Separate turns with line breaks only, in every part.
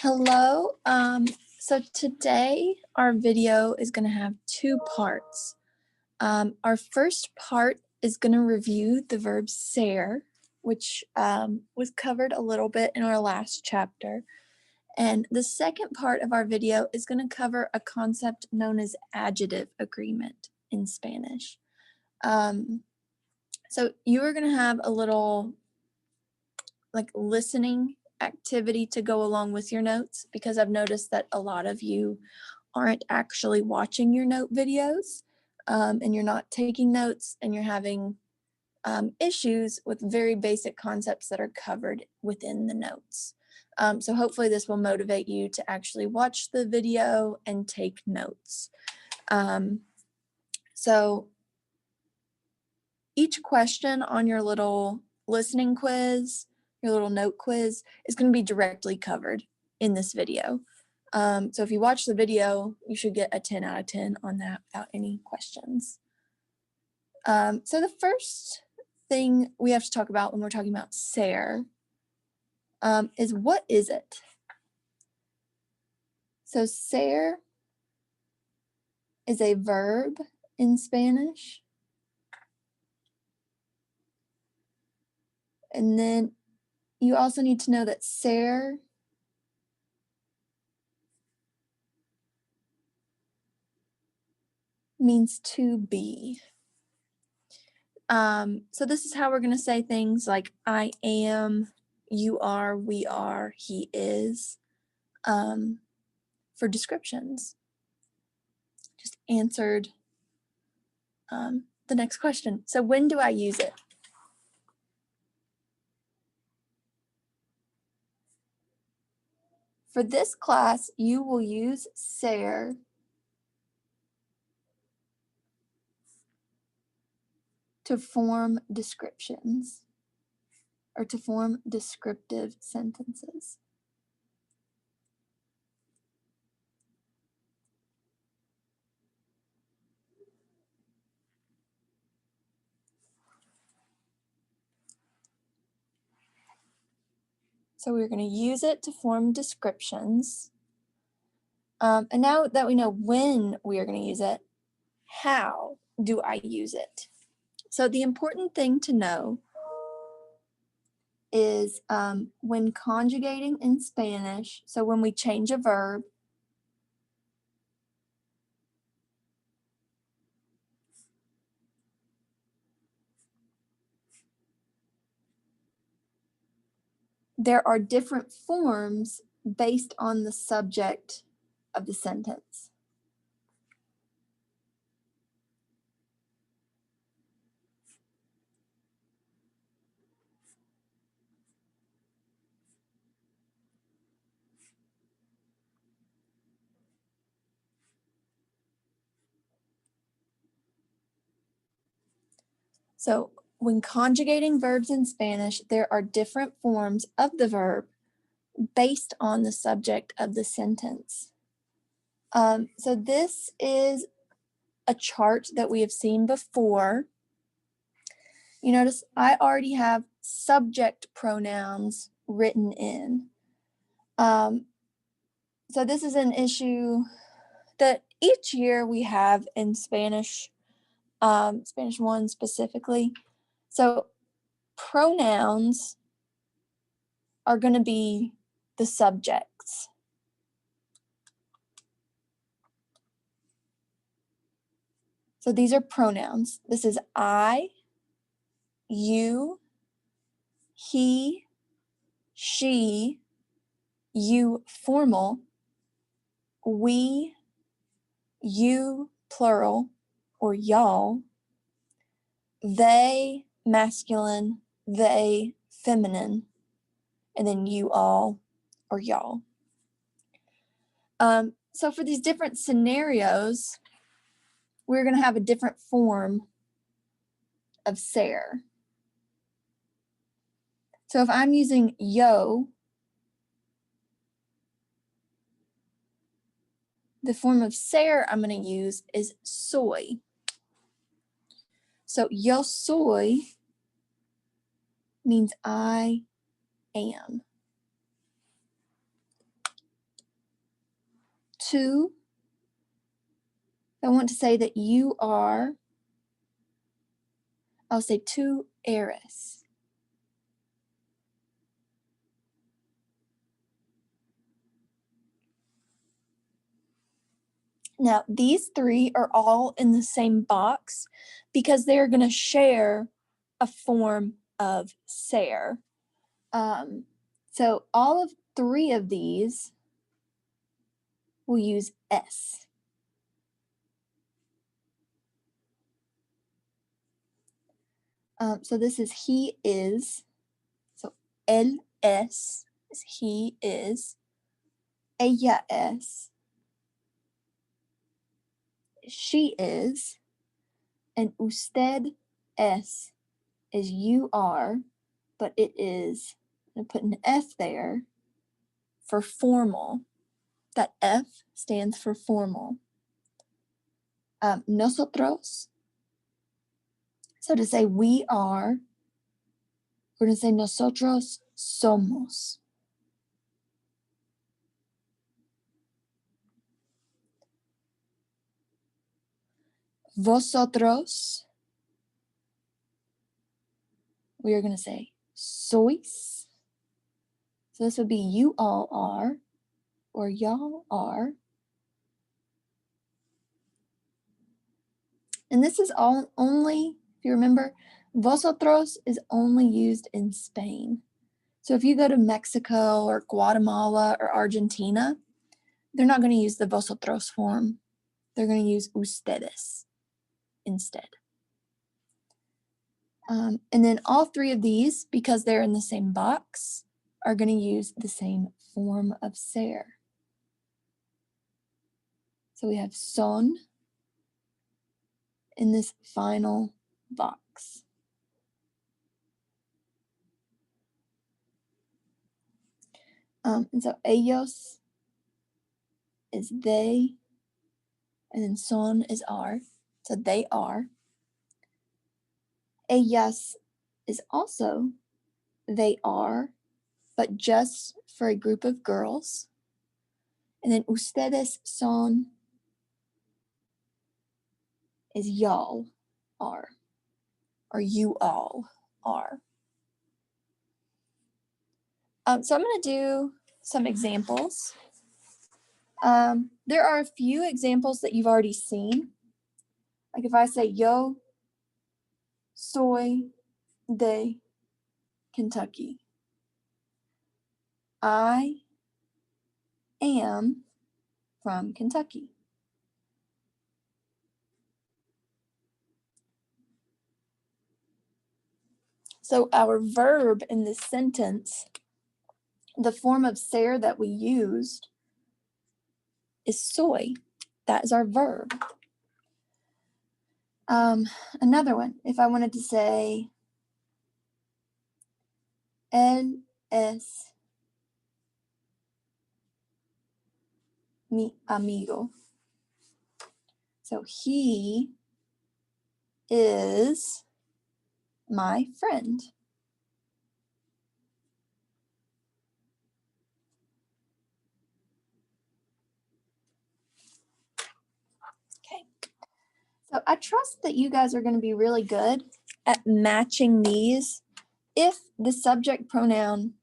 Hello. So today our video is going to have two parts. Our first part is going to review the verb ser, which was covered a little bit in our last chapter. And the second part of our video is going to cover a concept known as adjective agreement in Spanish. So you are going to have a little listening activity to go along with your notes, because I've noticed that a lot of you aren't actually watching your note videos, and you're not taking notes, and you're having issues with very basic concepts that are covered within the notes. So hopefully this will motivate you to actually watch the video and take notes. So each question on your little listening quiz, your little note quiz, is going to be directly covered in this video. So if you watch the video, you should get a 10 out of 10 on that without any questions. So the first thing we have to talk about when we're talking about ser is, what is it? So ser is a verb in Spanish. And then you also need to know that ser means to be. So this is how we're going to say things like I am, you are, we are, he is, for descriptions. Just answered the next question. So when do I use it? For this class, you will use ser to form descriptions, or to form descriptive sentences. So we're going to use it to form descriptions. And now that we know when we are going to use it, how do I use it? So the important thing to know is when conjugating in Spanish, so when we change a verb, there are different forms based on the subject of the sentence. So when conjugating verbs in Spanish, there are different forms of the verb based on the subject of the sentence. So this is a chart that we have seen before. You notice I already have subject pronouns written in. So this is an issue that each year we have in Spanish, Spanish 1 specifically. So pronouns are going to be the subjects. So these are pronouns. This is I, you, he, she, you formal, we, you plural or y'all, they masculine, they feminine, and then you all or y'all. So for these different scenarios, we're going to have a different form of ser. So if I'm using yo, the form of ser I'm going to use is soy. So yo soy means I am. tú, if I want to say that you are, I'll say tú eres. Now, these three are all in the same box because they're going to share a form of ser. So all of three of these will use es. So this is he is. So él es is he is. Ella es. She is. And usted es is you are, but it is, I'm going to put an F there for formal. That F stands for formal. Nosotros. So to say we are, we're going to say nosotros somos. Vosotros, we are going to say sois. So this would be you all are, or y'all are. And this is all only, if you remember, vosotros is only used in Spain. So if you go to Mexico or Guatemala or Argentina, they're not going to use the vosotros form. They're going to use ustedes instead. And then all three of these, because they're in the same box, are going to use the same form of ser. So we have son in this final box. And so ellos is they, and then son is are. So they are. Ellas is also they are, but just for a group of girls. And then ustedes son is y'all are, or you all are. So I'm going to do some examples. There are a few examples that you've already seen. Like if I say yo soy de Kentucky. I am from Kentucky. So our verb in this sentence, the form of ser that we used is soy. That is our verb. Another one, if I wanted to say él es mi amigo. So he is my friend. Okay. So I trust that you guys are going to be really good at matching these if the subject pronoun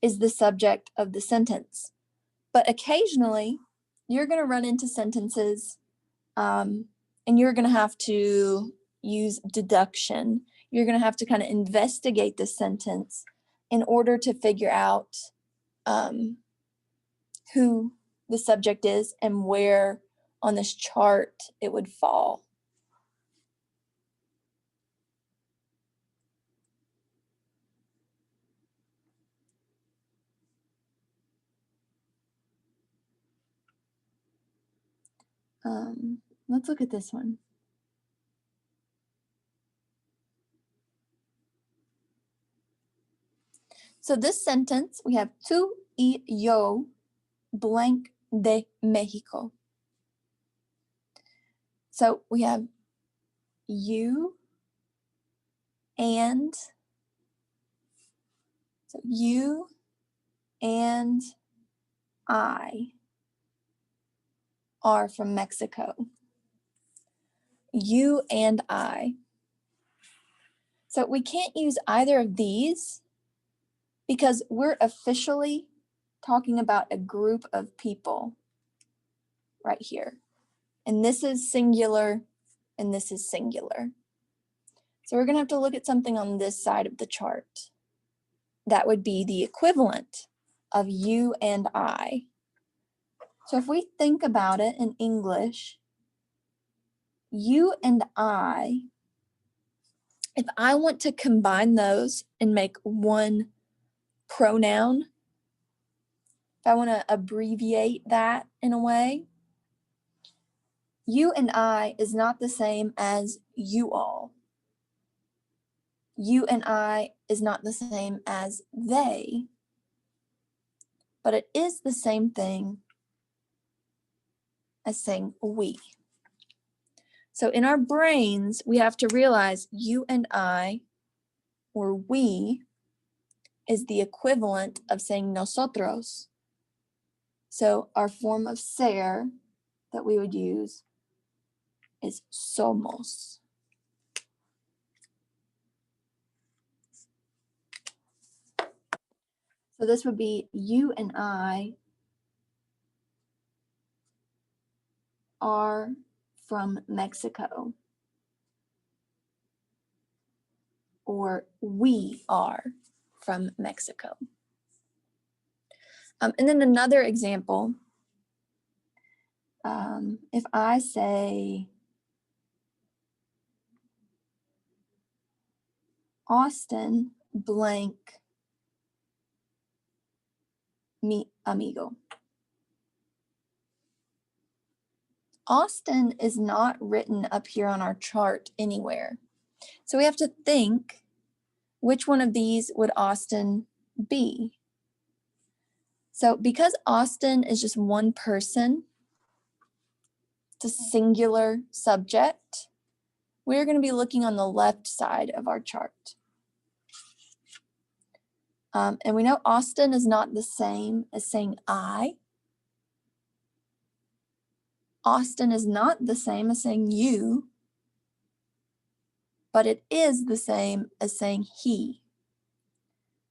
is the subject of the sentence. But occasionally, you're going to run into sentences and you're going to have to use deduction. You're going to have to kind of investigate the sentence in order to figure out who the subject is and where on this chart it would fall. Let's look at this one. So this sentence, we have tú y yo blank de Mexico. So we have you and, so you and I are from Mexico. You and I. So we can't use either of these because we're officially talking about a group of people right here. And this is singular and this is singular. So we're going to have to look at something on this side of the chart. That would be the equivalent of you and I. So if we think about it in English, you and I, if I want to combine those and make one pronoun, if I want to abbreviate that in a way, you and I is not the same as you all. You and I is not the same as they, but it is the same thing as saying we. So in our brains, we have to realize you and I, or we, is the equivalent of saying nosotros. So our form of ser that we would use is somos. So this would be you and I are from Mexico. Or we are from Mexico. And then another example, if I say Austin blank mi amigo. Austin is not written up here on our chart anywhere. So we have to think, which one of these would Austin be? So because Austin is just one person, it's a singular subject, we're going to be looking on the left side of our chart. And we know Austin is not the same as saying I. Austin is not the same as saying you, but it is the same as saying he.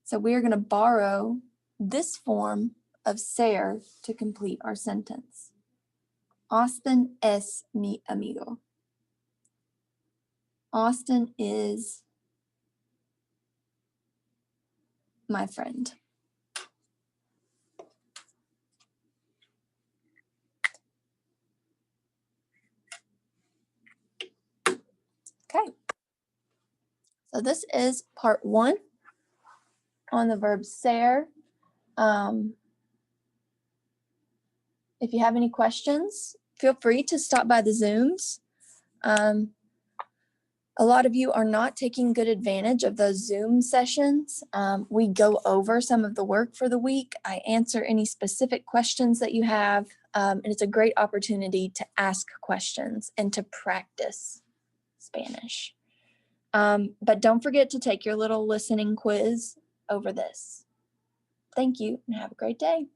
So we are going to borrow this form of ser to complete our sentence. Austin es mi amigo. Austin is my friend. Okay. So this is part 1 on the verb ser. If you have any questions, feel free to stop by the Zooms. A lot of you are not taking good advantage of those Zoom sessions. We go over some of the work for the week. I answer any specific questions that you have, and it's a great opportunity to ask questions and to practice Spanish. But don't forget to take your little listening quiz over this. Thank you and have a great day.